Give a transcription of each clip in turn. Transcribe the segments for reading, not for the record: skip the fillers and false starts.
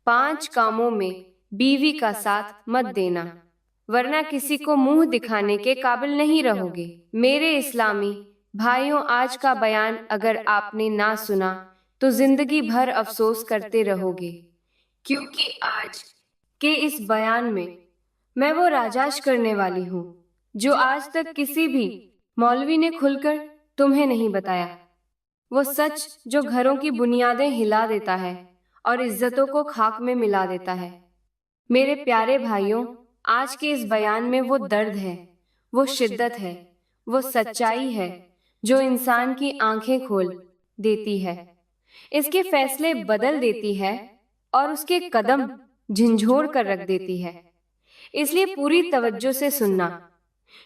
5 कामों में बीवी का साथ मत देना, वरना किसी को मुंह दिखाने के काबिल नहीं रहोगे। मेरे इस्लामी भाइयों, आज का बयान अगर आपने ना सुना तो जिंदगी भर अफसोस करते रहोगे, क्योंकि आज के इस बयान में मैं वो राजाश करने वाली हूँ जो आज तक किसी भी मौलवी ने खुलकर तुम्हें नहीं बताया। वो सच जो घरों की बुनियादें हिला देता है और इज्जतों को खाक में मिला देता है। मेरे प्यारे भाइयों, आज के इस बयान में वो दर्द है, वो शिद्दत है, वो सच्चाई है जो इंसान की आंखें खोल देती है, इसके फैसले बदल देती है और उसके कदम झंझोड़ कर रख देती है। इसलिए पूरी तवज्जो से सुनना,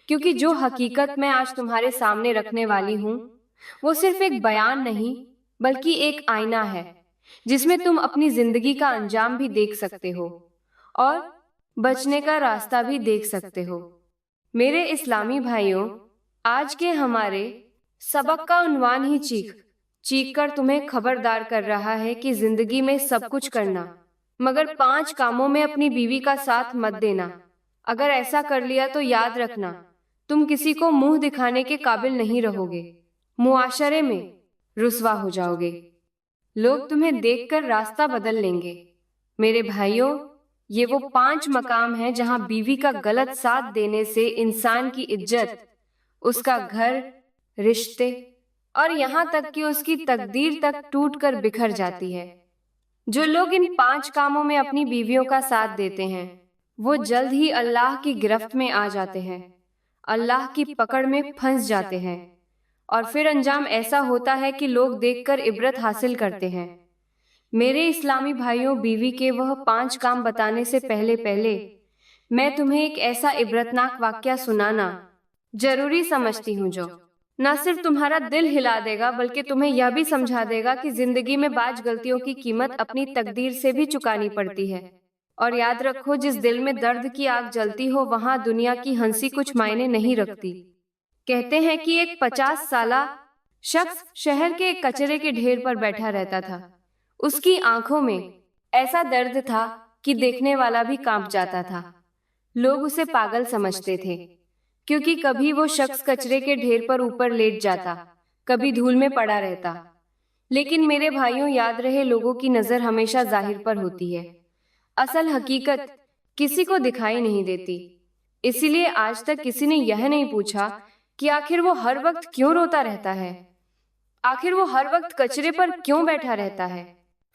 क्योंकि जो हकीकत मैं आज तुम्हारे सामने रखने वाली हूँ वो सिर्फ एक बयान नहीं बल्कि एक आईना है जिसमें तुम अपनी जिंदगी का अंजाम भी देख सकते हो और बचने का रास्ता भी देख सकते हो। मेरे इस्लामी भाइयों, आज के हमारे सबक का उन्वान ही चीख कर तुम्हें खबरदार कर रहा है कि जिंदगी में सब कुछ करना, मगर 5 कामों में अपनी बीवी का साथ मत देना। अगर ऐसा कर लिया तो याद रखना, तुम किसी को मुंह दिखाने के काबिल नहीं रहोगे, मुआशरे में रुसवा हो जाओगे, लोग तुम्हें देखकर रास्ता बदल लेंगे। मेरे भाइयों, ये वो 5 मकाम हैं जहां बीवी का गलत साथ देने से इंसान की इज्जत, उसका घर, रिश्ते और यहाँ तक कि उसकी तकदीर तक टूट कर बिखर जाती है। जो लोग इन 5 कामों में अपनी बीवियों का साथ देते हैं वो जल्द ही अल्लाह की गिरफ्त में आ जाते हैं, अल्लाह की पकड़ में फंस जाते हैं और फिर अंजाम ऐसा होता है कि लोग देखकर इबरत हासिल करते हैं। मेरे इस्लामी भाइयों, बीवी के वह 5 काम बताने से पहले मैं तुम्हें एक ऐसा इबरतनाक वाकया सुनाना जरूरी समझती हूँ जो न सिर्फ तुम्हारा दिल हिला देगा बल्कि तुम्हें यह भी समझा देगा कि जिंदगी में बाज गलतियों की कीमत अपनी तकदीर से भी चुकानी पड़ती है। और याद रखो, जिस दिल में दर्द की आग जलती हो वहां दुनिया की हंसी कुछ मायने नहीं रखती। कहते हैं कि एक 50 साला शख्स शहर के एक कचरे के ढेर पर बैठा रहता था। उसकी आंखों में ऐसा दर्द था कि देखने वाला भी कांप जाता था। लोग उसे पागल समझते थे, क्योंकि कभी वो शख्स कचरे के ढेर पर ऊपर लेट जाता, कभी धूल में पड़ा रहता। लेकिन मेरे भाइयों, याद रहे, लोगों की नजर हमेशा जाहिर पर होती है, असल हकीकत किसी को दिखाई नहीं देती। इसीलिए आज तक किसी ने यह नहीं पूछा कि आखिर वो हर वक्त क्यों रोता रहता है, आखिर वो हर वक्त कचरे पर क्यों बैठा रहता है।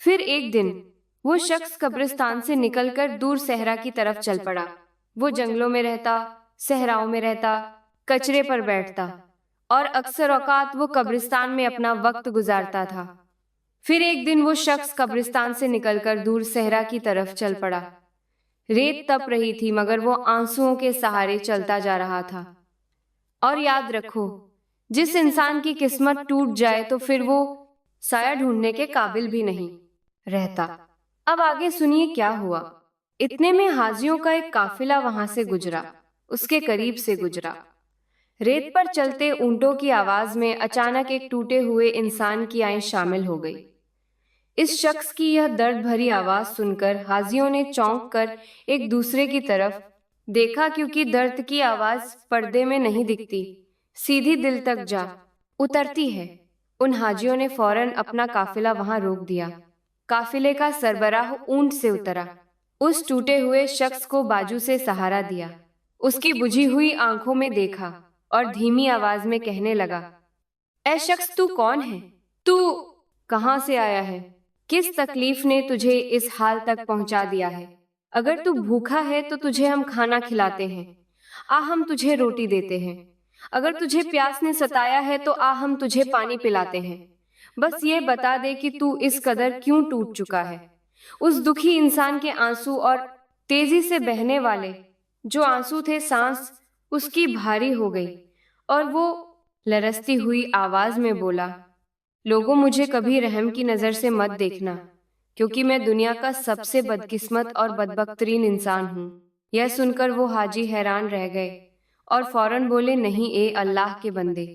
फिर एक दिन वो शख्स कब्रिस्तान से निकलकर दूर सहरा की तरफ चल पड़ा। वो जंगलों में रहता, सहराओं में रहता, कचरे पर बैठता और अक्सर औकात वो कब्रिस्तान में अपना वक्त गुजारता था। फिर एक दिन वो शख्स कब्रिस्तान से निकलकर दूर सहरा की तरफ चल पड़ा। रेत तप रही थी मगर वो आंसुओं के सहारे चलता जा रहा था। और याद रखो, जिस इंसान की किस्मत टूट जाए तो फिर वो साया ढूंढने के काबिल भी नहीं रहता। अब आगे सुनिए क्या हुआ। इतने में हाजियों का एक काफिला वहां से गुजरा, उसके करीब से गुजरा। रेत पर चलते ऊंटों की आवाज में अचानक एक टूटे हुए इंसान की आंख शामिल हो गई। इस शख्स की यह दर्द भरी आवाज सुनकर हाजियों ने चौंक कर एक दूसरे की तरफ देखा, क्योंकि दर्द की आवाज पर्दे में नहीं दिखती, सीधी दिल तक जा उतरती है। उन हाजियों ने फौरन अपना काफिला वहां रोक दिया। काफिले का सरबराह ऊंट से उतरा, उस टूटे हुए शख्स को बाजू से सहारा दिया, उसकी बुझी हुई आंखों में देखा और धीमी आवाज में कहने लगा, ऐ शख्स, तू कौन है? तू कहां से आया है? किस तकलीफ ने तुझे इस हाल तक पहुंचा दिया है? अगर तू भूखा है तो तुझे हम खाना खिलाते हैं, आ हम तुझे रोटी देते हैं। अगर तुझे प्यास ने सताया है तो आ हम तुझे पानी पिलाते हैं। बस ये बता दे कि तू इस कदर क्यों टूट चुका है। उस दुखी इंसान के आंसू और तेजी से बहने वाले जो आंसू थे, सांस उसकी भारी हो गई और वो लरसती हुई आवाज में बोला, लोगों, मुझे कभी रहम की नजर से मत देखना, क्योंकि मैं दुनिया का सबसे बदकिस्मत और बदबख्तरीन इंसान हूँ। यह सुनकर वो हाजी हैरान रह गए और फौरन बोले, नहीं ए अल्लाह के बंदे,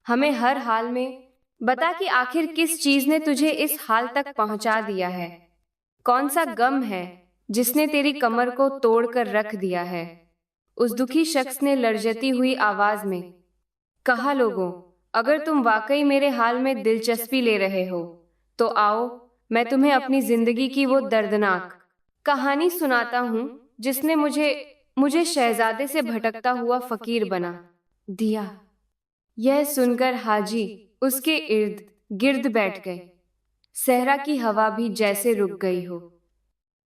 हमें हर हाल में बता कि आखिर किस चीज ने तुझे इस हाल तक पहुंचा दिया है। कौन सा गम है जिसने तेरी कमर को तोड़कर रख दिया है? उस दुखी शख्स ने लर्जती हुई आवाज में कहा, लोगों, अगर तुम वाकई मेरे हाल में दिलचस्पी ले रहे हो तो आओ, मैं तुम्हें अपनी जिंदगी की वो दर्दनाक कहानी सुनाता हूँ जिसने मुझे मुझे शहजादे से भटकता हुआ फकीर बना दिया। यह सुनकर हाजी उसके इर्द गिर्द बैठ गए। सहरा की हवा भी जैसे रुक गई हो।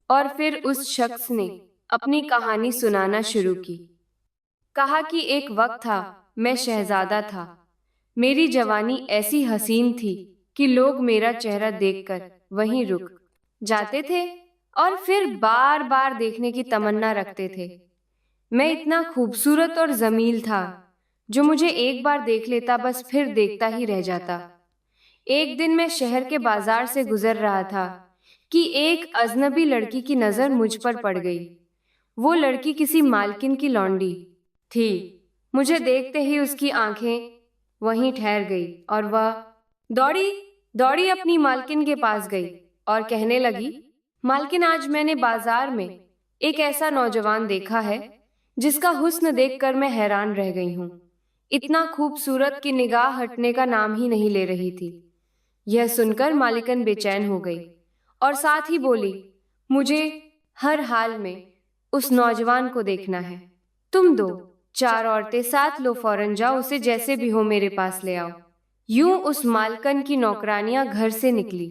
और फिर उस शख्स ने अपनी कहानी सुनाना शुरू की। कहा कि एक वक्त था, मैं शहजादा था। मेरी जवानी ऐसी हसीन थी कि लोग मेरा चेहरा देखकर वहीं रुक जाते थे और फिर बार बार देखने की तमन्ना रखते थे। मैं इतना खूबसूरत और जमील था, जो मुझे एक बार देख लेता बस फिर देखता ही रह जाता। एक दिन मैं शहर के बाजार से गुजर रहा था कि एक अजनबी लड़की की नजर मुझ पर पड़ गई। वो लड़की किसी मालकिन की लौंडी थी। मुझे देखते ही उसकी आंखें वहीं ठहर गई और वह दौड़ी दौड़ी अपनी मालकिन के पास गई और कहने लगी, मालकिन, आज मैंने बाजार में एक ऐसा नौजवान देखा है जिसका हुस्न देखकर मैं हैरान रह गई हूँ। इतना खूबसूरत कि निगाह हटने का नाम ही नहीं ले रही थी। यह सुनकर मालिकन बेचैन हो गई और साथ ही बोली, मुझे हर हाल में उस नौजवान को देखना है। तुम 2-4 औरतें साथ लो, फौरन जाओ, उसे जैसे भी हो मेरे पास ले आओ। यूं उस मालकन की नौकरानियां घर से निकली,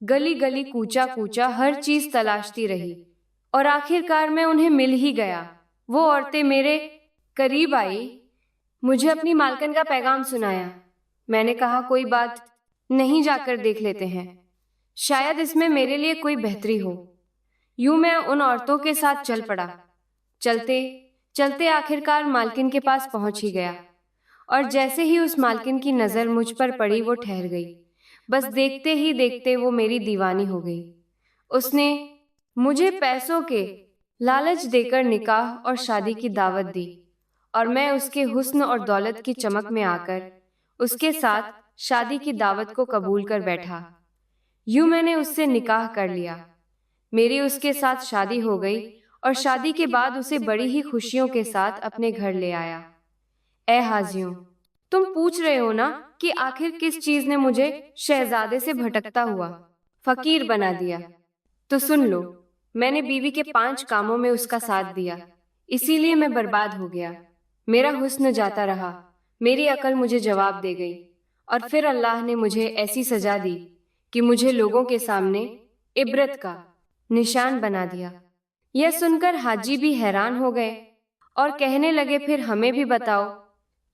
गली गली कूचा कूचा हर चीज तलाशती रही और आखिरकार मैं उन्हें मिल ही गया। वो औरतें मेरे करीब आई, मुझे अपनी मालकन का पैगाम सुनाया। मैंने कहा, कोई बात नहीं, जाकर देख लेते हैं, शायद इसमें मेरे लिए कोई बेहतरी हो। यूं मैं उन औरतों के साथ चल पड़ा। चलते चलते आखिरकार मालकिन के पास पहुंच ही गया और जैसे ही उस मालकिन की नजर मुझ पर पड़ी वो ठहर गई। बस देखते ही देखते वो मेरी दीवानी हो गई। उसने मुझे पैसों के लालच देकर निकाह और शादी की दावत दी और मैं उसके हुस्न और दौलत की चमक में आकर उसके साथ शादी की दावत को कबूल कर बैठा। यूं मैंने उससे निकाह कर लिया। मेरी उसके साथ शादी हो गई और शादी के बाद उसे बड़ी ही खुशियों के साथ अपने घर ले आया। ए हाजियों, तुम पूछ रहे हो ना कि आखिर किस चीज ने मुझे शहजादे से भटकता हुआ फकीर बना दिया? तो सुन लो, मैंने बीवी के 5 कामों में उसका साथ दिया, इसीलिए मैं बर्बाद हो गया। मेरा हुस्न जाता रहा, मेरी अकल मुझे जवाब दे गई और फिर अल्लाह ने मुझे ऐसी सजा दी कि मुझे लोगों के सामने इबरत का निशान बना दिया। यह सुनकर हाजी भी हैरान हो गए और कहने लगे, फिर हमें भी बताओ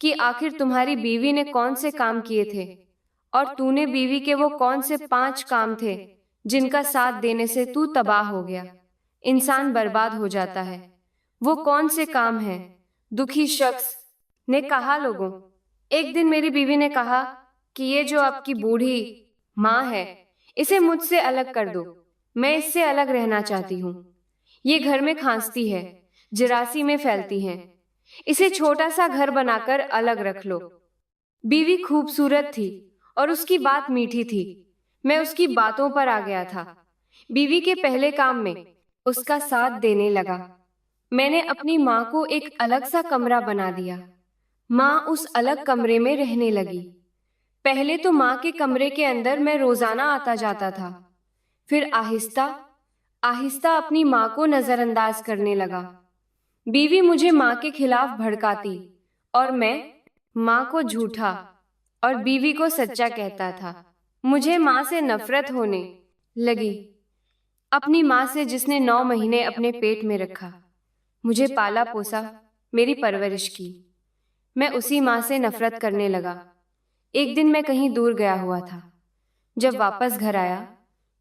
कि आखिर तुम्हारी बीवी ने कौन से काम किए थे और तूने बीवी के वो कौन से 5 काम थे जिनका साथ देने से तू तबाह हो गया, इंसान बर्बाद हो जाता है। वो कौन से काम हैं? दुखी शख्स ने कहा, लोगों, एक दिन मेरी बीवी ने कहा कि ये जो आपकी बूढ़ी माँ है, इसे मुझसे अलग कर दो, मैं इससे अलग रहना चाहती हूँ। ये घर में खांसती है, जरासीमें में फैलती हैं, इसे छोटा सा घर बनाकर अलग रख लो। बीवी खूबसूरत थी और उसकी बात मीठी थी। मैं उसकी बातों पर आ गया था। बीवी के पहले काम में उसका साथ देने लगा। मैंने अपनी माँ को एक अलग सा कमरा बना दिया। माँ उस अलग कमरे में रहने लगी। पहले तो माँ के कमरे के अंदर मैं रोजाना आता जाता था, फिर आहिस्ता आहिस्ता अपनी माँ को नजरअंदाज करने लगा। बीवी मुझे माँ के खिलाफ भड़काती और मैं माँ को झूठा और बीवी को सच्चा कहता था। मुझे माँ से नफरत होने लगी, अपनी माँ से जिसने 9 महीने अपने पेट में रखा, मुझे पाला पोसा, मेरी परवरिश की। मैं उसी माँ से नफरत करने लगा। एक दिन मैं कहीं दूर गया हुआ था। जब वापस घर आया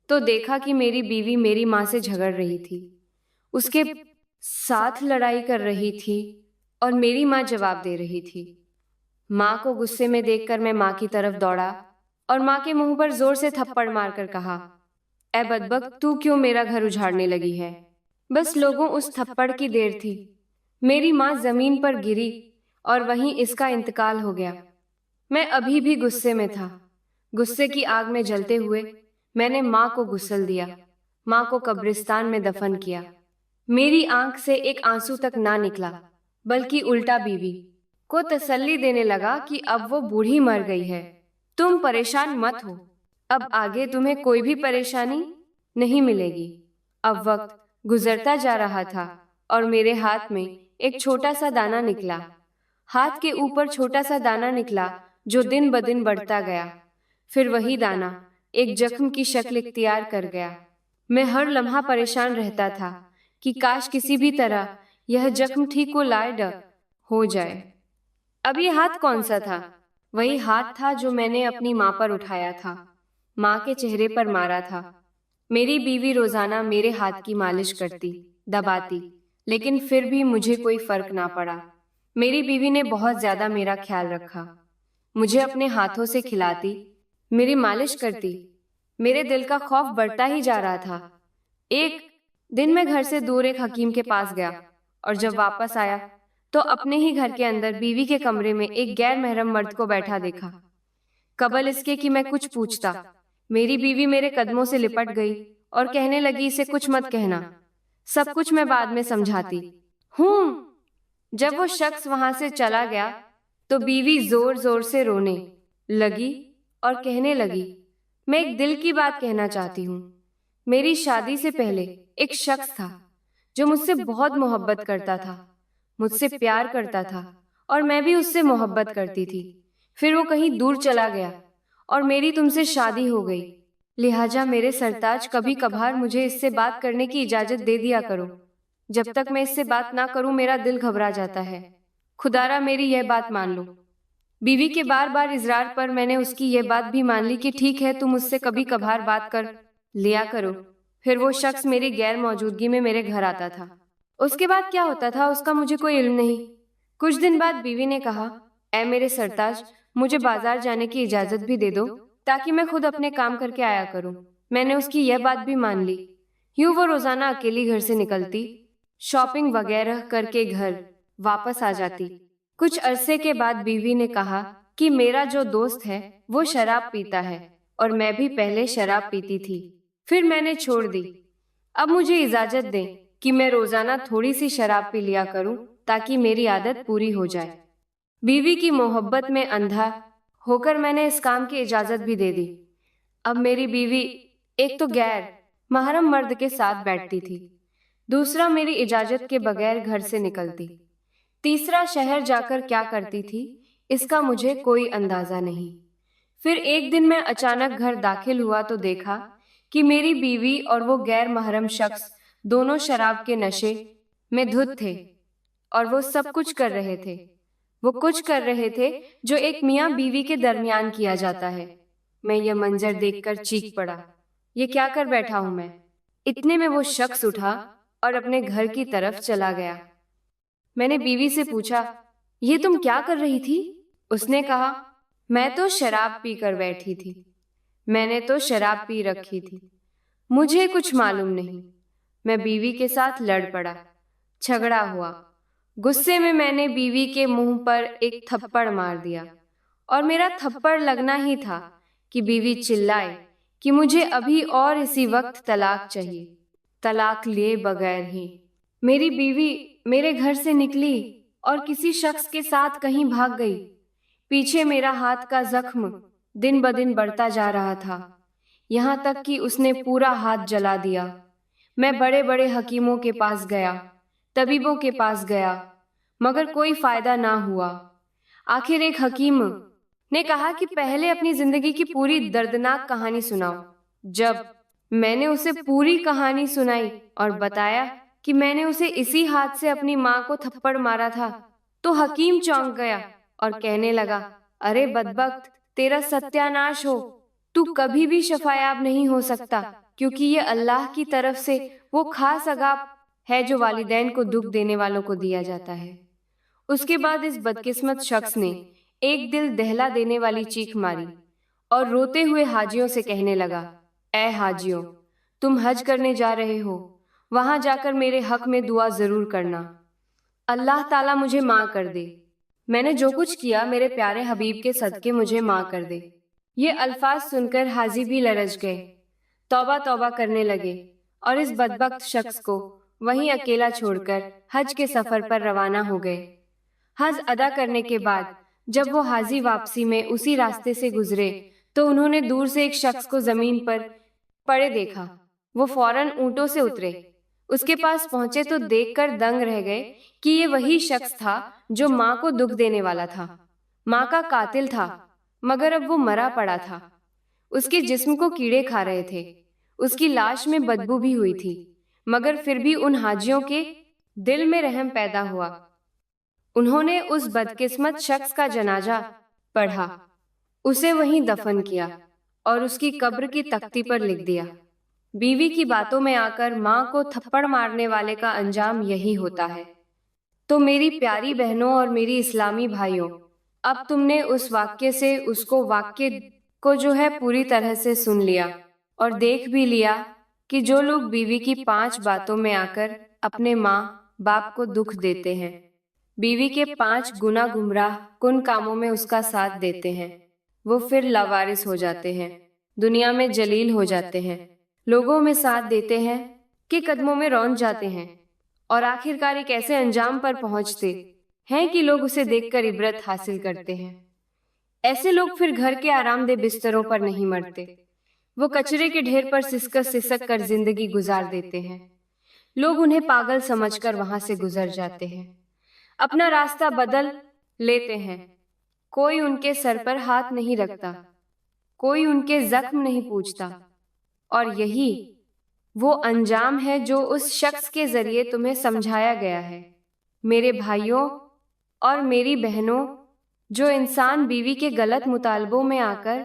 तो देखा कि मेरी बीवी मेरी माँ से झगड़ रही थी, उसके साथ लड़ाई कर रही थी और मेरी माँ जवाब दे रही थी। माँ को गुस्से में देखकर मैं माँ की तरफ दौड़ा और माँ के मुंह पर जोर से थप्पड़ मारकर कहा, ए बदबख्त, तू क्यों मेरा घर उजाड़ने लगी है? बस लोगों, उस थप्पड़ की देर थी। मेरी माँ जमीन पर गिरी और वहीं इसका इंतकाल हो गया। मैं अभी भी गुस्से में था। गुस्से की आग में जलते हुए मैंने माँ को गुस्ल दिया। माँ को कब्रिस्तान में दफन किया। मेरी आंख से एक आंसू तक ना निकला, बल्कि उल्टा बीवी को तसल्ली देने लगा कि अब वो बूढ़ी मर गई है, तुम परेशान मत हो, अब आगे तुम्हें कोई भी परेशानी नहीं मिलेगी। अब वक्त गुजरता जा रहा था और मेरे हाथ में एक छोटा सा दाना निकला। हाथ के ऊपर छोटा सा दाना निकला जो दिन ब दिन बढ़ता गया। फिर वही दाना एक जख्म की शक्ल इख्तियार कर गया। मैं हर लम्हा परेशान रहता था कि काश किसी भी तरह यह जख्म ठीक हो जाए। अब ये हाथ कौन सा था? वही हाथ था जो मैंने अपनी माँ पर उठाया था, माँ के चेहरे पर मारा था। मेरी बीवी रोजाना मेरे हाथ की मालिश करती, दबाती, लेकिन फिर भी मुझे कोई फर्क ना पड़ा। मेरी बीवी ने बहुत ज्यादा मेरा ख्याल रखा, मुझे अपने हाथों से खिलाती, मेरी मालिश करती। मेरे दिल का खौफ बढ़ता ही जा रहा था। एक दिन मैं घर से दूर एक हकीम के पास गया और जब वापस आया तो अपने ही घर के अंदर बीवी के कमरे में एक गैर महरम मर्द को बैठा देखा। कबल इसके कि मैं कुछ पूछता, मेरी बीवी मेरे कदमों से लिपट गई और कहने लगी, इसे कुछ मत कहना, सब कुछ मैं बाद में समझाती हूँ। जब वो शख्स वहां से चला गया तो बीवी जोर जोर से रोने लगी और कहने लगी, मैं एक दिल की बात कहना चाहती हूँ। मेरी शादी से पहले एक शख्स था जो मुझसे बहुत मोहब्बत करता था, मुझसे प्यार करता था और मैं भी उससे मोहब्बत करती थी। फिर वो कहीं दूर चला गया और मेरी तुमसे शादी हो गई। लिहाजा मेरे सरताज, कभी कभार मुझे इससे बात करने की इजाजत दे दिया करो। जब तक मैं इससे बात ना करूं मेरा दिल घबरा जाता है। खुदारा मेरी यह बात मान लो। बीवी के बार बार इजरार पर मैंने उसकी यह बात भी मान ली कि ठीक है, तुम मुझसे कभी कभार बात कर लिया करो। फिर वो शख्स मेरी गैर मौजूदगी में मेरे घर आता था। उसके बाद क्या होता था उसका मुझे कोई इल्म नहीं। कुछ दिन बाद बीवी ने कहा, ऐ मेरे सरताज, मुझे बाजार जाने की इजाजत भी दे दो ताकि मैं खुद अपने काम करके आया करूं। मैंने उसकी यह बात भी मान ली। यूं वो रोजाना अकेली घर से निकलती, शॉपिंग वगैरह करके घर वापस आ जाती। कुछ अरसे के बाद बीवी ने कहा कि मेरा जो दोस्त है वो शराब पीता है और मैं भी पहले शराब पीती थी, फिर मैंने छोड़ दी। अब मुझे इजाजत दें कि मैं रोजाना थोड़ी सी शराब पी लिया करूं ताकि मेरी आदत पूरी हो जाए। बीवी की मोहब्बत में अंधा होकर मैंने इस काम की इजाजत भी दे दी। अब मेरी बीवी एक तो गैर महरम मर्द के साथ बैठती थी, दूसरा मेरी इजाजत के बगैर घर से निकलती, तीसरा शहर जाकर क्या करती थी इसका मुझे कोई अंदाजा नहीं। फिर एक दिन मैं अचानक घर दाखिल हुआ तो देखा कि मेरी बीवी और वो गैर महरम शख्स दोनों शराब के नशे में धुत थे और वो सब कुछ कर रहे थे। वो कुछ कर रहे थे जो एक मियाँ बीवी के दरमियान किया जाता है। मैं यह मंजर देखकर चीख पड़ा, ये क्या कर बैठा हूं मैं। इतने में वो शख्स उठा और अपने घर की तरफ चला गया। मैंने बीवी से पूछा, ये तुम क्या कर रही थी? उसने कहा, मैं तो शराब पी कर बैठी थी। मैंने तो शराब पी रखी थी, मुझे कुछ मालूम नहीं। मैं बीवी के साथ लड़ पड़ा, झगड़ा हुआ। गुस्से में मैंने बीवी के मुंह पर एक थप्पड़ मार दिया और मेरा थप्पड़ लगना ही था कि बीवी चिल्लाए कि मुझे अभी और इसी वक्त तलाक चाहिए, तलाक लिए बगैर ही। मेरी बीवी मेरे घर से निकली और किसी शख्स के साथ कहीं भाग गई। पीछे मेरा हाथ का जख्म दिन ब दिन बढ़ता जा रहा था, यहाँ तक कि उसने पूरा हाथ जला दिया। मैं बड़े बड़े हकीमों के पास गया, तबीबों के पास गया, मगर कोई फायदा ना हुआ। आखिर एक हकीम ने कहा कि पहले अपनी जिंदगी की पूरी दर्दनाक कहानी सुनाओ। जब मैंने उसे पूरी कहानी सुनाई और बताया कि मैंने उसे इसी हाथ से अपनी माँ को थप्पड़ मारा था, तो हकीम चौंक गया और कहने लगा, अरे बदबख्त, तेरा सत्यानाश हो, तू कभी भी शफायाब नहीं हो सकता, क्योंकि ये अल्लाह की तरफ से वो खास अज़ाब है जो वालिदैन को दुख देने वालों को दिया जाता है। उसके बाद इस बदकिस्मत शख्स ने एक दिल दहला देने वाली चीख मारी और रोते हुए हाजियों से कहने लगा, ऐ हाजियों, तुम हज करने जा रहे हो, वहां जाकर मेरे हक में दुआ जरूर करना, अल्लाह ताला मुझे माँ कर दे। मैंने जो कुछ किया मेरे प्यारे हबीब के सदके मुझे माँ कर दे। ये अल्फाज सुनकर हाजी भी लरज गए, तौबा तौबा करने लगे और इस बदबख्त शख्स को वहीं अकेला छोड़कर हज के सफर पर रवाना हो गए। हज अदा करने के बाद जब वो हाजी वापसी में उसी रास्ते से गुजरे तो उन्होंने दूर से एक शख्स को जमीन पर पड़े देखा। वो फौरन ऊंटों से उतरे, उसके पास पहुंचे तो देखकर दंग रह गए कि ये वही शख्स था जो माँ को दुख देने वाला था। माँ का कातिल था, मगर अब वो मरा पड़ा था। उसके जिस्म को कीड़े खा रहे थे, उसकी लाश में बदबू भी हुई थी, मगर फिर भी उन हाजियों के दिल में रहम पैदा हुआ। उन्होंने उस बदकिस्मत शख्स का जनाजा पढ़ा, उसे वहीं दफन किया और उसकी कब्र की तख्ती पर लिख दिया। बीवी की बातों में आकर माँ को थप्पड़ मारने वाले का अंजाम यही होता है। तो मेरी प्यारी बहनों और मेरी इस्लामी भाइयों, अब तुमने उस वाक्य से वाक्य को जो है पूरी तरह से सुन लिया और देख भी लिया कि जो लोग बीवी की 5 बातों में आकर अपने माँ बाप को दुख देते हैं, बीवी के 5 गुना गुमराह कुन कामों में उसका साथ देते हैं, वो फिर लावारिस हो जाते हैं, दुनिया में जलील हो जाते हैं, लोगों में साथ देते हैं कि कदमों में रौंद जाते हैं और आखिरकार एक ऐसे अंजाम पर पहुंचते हैं कि लोग उसे देखकर इबरत हासिल करते हैं। ऐसे लोग फिर घर के आरामदेह बिस्तरों पर नहीं मरते, वो कचरे के ढेर पर सिसक कर जिंदगी गुजार देते हैं। लोग उन्हें पागल समझकर वहां से गुजर जाते हैं, अपना रास्ता बदल लेते हैं। कोई उनके सर पर हाथ नहीं रखता, कोई उनके जख्म नहीं पूछता, और यही वो अंजाम है जो उस शख्स के जरिए तुम्हें समझाया गया है। मेरे भाइयों और मेरी बहनों, जो इंसान बीवी के गलत मुतालबों में आकर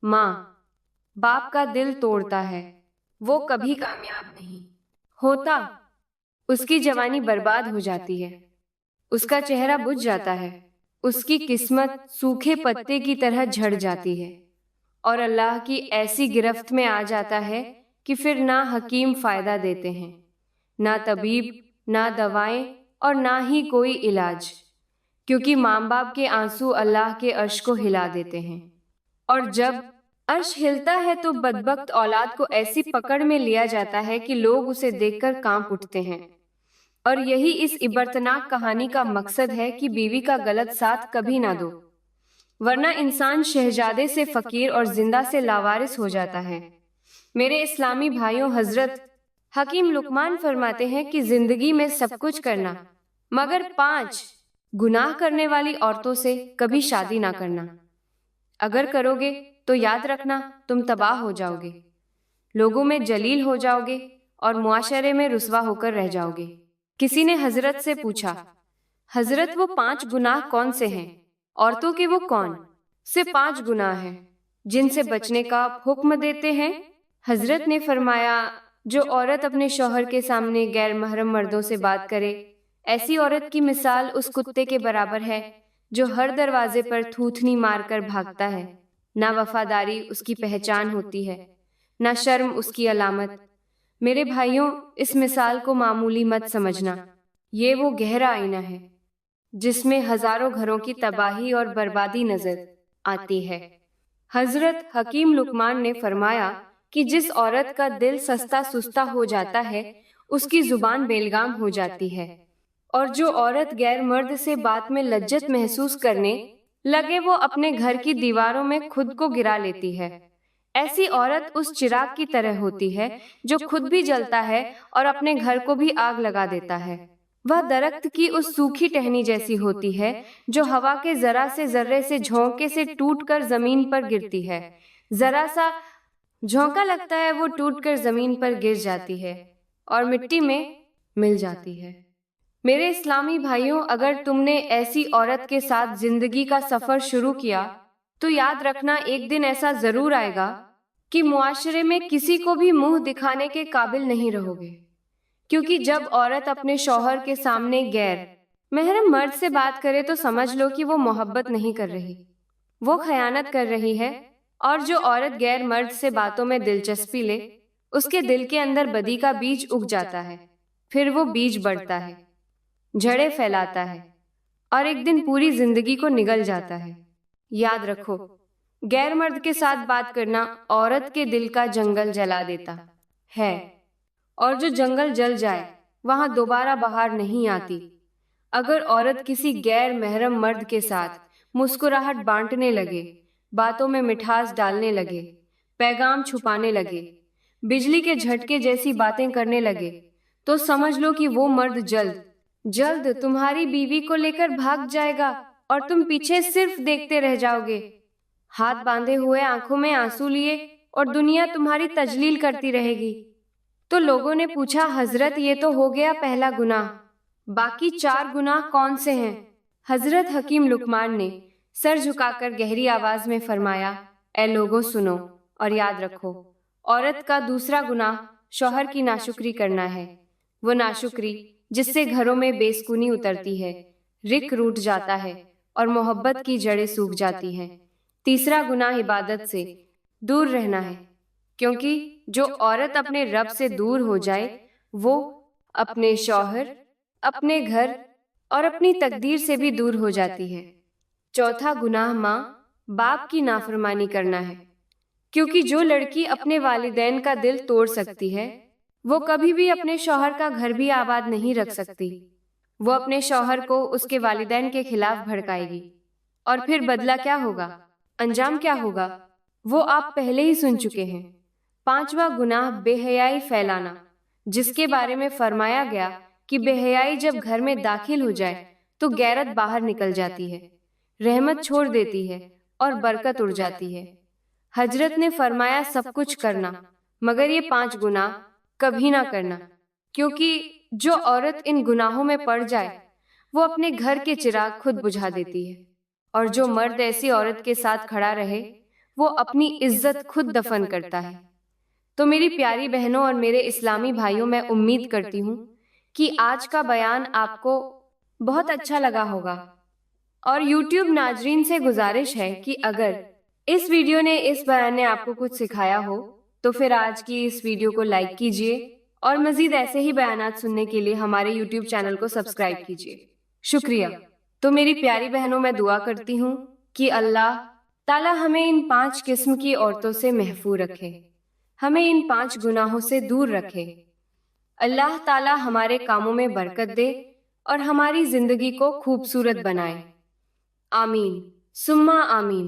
माँ बाप का दिल तोड़ता है, वो कभी कामयाब नहीं होता। उसकी जवानी बर्बाद हो जाती है, उसका चेहरा बुझ जाता है, उसकी किस्मत सूखे पत्ते की तरह झड़ जाती है और अल्लाह की ऐसी गिरफ्त में आ जाता है कि फिर ना हकीम फायदा देते हैं, ना तबीब, ना दवाएं और ना ही कोई इलाज, क्योंकि माँ बाप के आंसू अल्लाह के अर्श को हिला देते हैं। और जब अर्श हिलता है तो बदबख्त औलाद को ऐसी पकड़ में लिया जाता है कि लोग उसे देखकर कांप उठते हैं। और यही इस इबरतनाक कहानी का मकसद है कि बीवी का गलत साथ कभी ना दो, वरना इंसान शहजादे से फकीर और जिंदा से लावारिस हो जाता है। मेरे इस्लामी भाइयों, हजरत हकीम लुकमान फरमाते हैं कि जिंदगी में सब कुछ करना, मगर 5 गुनाह करने वाली औरतों से कभी शादी ना करना। अगर करोगे तो याद रखना तुम तबाह हो जाओगे, लोगों में जलील हो जाओगे और मुआशरे में रुसवा होकर रह जाओगे। किसी ने हजरत से पूछा, हजरत वो 5 गुनाह कौन से हैं? औरतों के वो कौन से 5 गुनाह हैं जिनसे बचने का हुक्म देते हैं? हजरत ने फरमाया, जो औरत अपने शौहर के सामने गैर महरम मर्दों से बात करे, ऐसी औरत की मिसाल उस कुत्ते के बराबर है जो हर दरवाजे पर थूथनी मारकर भागता है। ना वफादारी उसकी पहचान होती है, ना शर्म उसकी अलामत। मेरे भाइयों, इस मिसाल को मामूली मत समझना, ये वो गहरा आईना है जिसमें हजारों घरों की तबाही और बर्बादी नजर आती है। हजरत हकीम लुकमान ने फरमाया कि जिस औरत का दिल सस्ता सुस्ता हो जाता है, उसकी जुबान बेलगाम हो जाती है, और जो औरत गैर मर्द से बात में लज्जत महसूस करने लगे, वो अपने घर की दीवारों में खुद को गिरा लेती है। ऐसी औरत उस चिराग की तरह होती है जो खुद भी जलता है और अपने घर को भी आग लगा देता है। वह दरख्त की उस सूखी टहनी जैसी होती है जो हवा के जरा से जर्रे से झोंके से टूटकर जमीन पर गिरती है। जरा सा झोंका लगता है, वो टूटकर जमीन पर गिर जाती है और मिट्टी में मिल जाती है। मेरे इस्लामी भाइयों, अगर तुमने ऐसी औरत के साथ जिंदगी का सफर शुरू किया तो याद रखना एक दिन ऐसा जरूर आएगा कि मुआशरे में किसी को भी मुंह दिखाने के काबिल नहीं रहोगे, क्योंकि जब औरत अपने शौहर के सामने गैर महरम मर्द से बात करे तो समझ लो कि वो मोहब्बत नहीं कर रही, वो खयानत कर रही है। और जो औरत गैर मर्द से बातों में दिलचस्पी ले, उसके दिल के अंदर बदी का बीज उग जाता है। फिर वो बीज बढ़ता है, जड़ें फैलाता है और एक दिन पूरी जिंदगी को निगल जाता है। याद रखो, गैर मर्द के साथ बात करना औरत के दिल का जंगल जला देता है। और जो जंगल जल जाए वहां दोबारा बाहर नहीं आती। अगर औरत किसी गैर महरम मर्द के साथ मुस्कुराहट बांटने लगे, बातों में मिठास डालने लगे, पैगाम छुपाने लगे, बिजली के झटके जैसी बातें करने लगे, तो समझ लो कि वो मर्द जल्द जल्द तुम्हारी बीवी को लेकर भाग जाएगा और तुम पीछे सिर्फ देखते रह जाओगे, हाथ बांधे हुए, आंखों में आंसू लिए, और दुनिया तुम्हारी तजलील करती रहेगी। तो लोगों ने पूछा, हजरत ये तो हो गया पहला गुनाह, बाकी 4 गुनाह कौन से हैं? हजरत हकीम लुकमान ने सर झुकाकर गहरी आवाज में फरमाया, ए लोगों सुनो और याद रखो, औरत का दूसरा गुनाह शौहर की नाशुक्री करना है। वो नाशुक्री जिससे घरों में बेसुकूनी उतरती है, रिक रूठ जाता है और मोहब्बत की जड़ें सूख जाती हैं। तीसरा गुनाह इबादत से दूर रहना है, क्योंकि जो औरत अपने रब से दूर हो जाए वो अपने शौहर, अपने घर और अपनी तकदीर से भी दूर हो जाती है। चौथा गुनाह माँ बाप की नाफरमानी करना है, क्योंकि जो लड़की अपने वालिदैन का दिल तोड़ सकती है वो कभी भी अपने शौहर का घर भी आबाद नहीं रख सकती। वो अपने शौहर को उसके वालिदैन के खिलाफ भड़काएगी और फिर बदला क्या होगा, अंजाम क्या होगा, वो आप पहले ही सुन चुके हैं। पांचवा गुनाह बेहयाई फैलाना, जिसके बारे में फरमाया गया कि बेहयाई जब घर में दाखिल हो जाए तो गैरत बाहर निकल जाती है, रहमत छोड़ देती है और बरकत उड़ जाती है। हजरत ने फरमाया सब कुछ करना मगर ये 5 गुनाह कभी ना करना, क्योंकि जो औरत इन गुनाहों में पड़ जाए वो अपने घर के चिराग खुद बुझा देती है, और जो मर्द ऐसी औरत के साथ खड़ा रहे वो अपनी इज्जत खुद दफन करता है। तो मेरी प्यारी बहनों और मेरे इस्लामी भाइयों, मैं उम्मीद करती हूँ कि आज का बयान आपको बहुत अच्छा लगा होगा, और YouTube नाजरीन से गुजारिश है कि अगर इस वीडियो ने, इस बयान ने आपको कुछ सिखाया हो तो फिर आज की इस वीडियो को लाइक कीजिए और मजीद ऐसे ही बयानात सुनने के लिए हमारे YouTube चैनल को सब्सक्राइब कीजिए। शुक्रिया। तो मेरी प्यारी बहनों, मैं दुआ करती हूँ कि अल्लाह ताला हमें इन 5 किस्म की औरतों से महफूज रखे, हमें इन 5 गुनाहों से दूर रखे। अल्लाह ताला हमारे कामों में बरकत दे और हमारी जिंदगी को खूबसूरत बनाए। आमीन सुम्मा आमीन।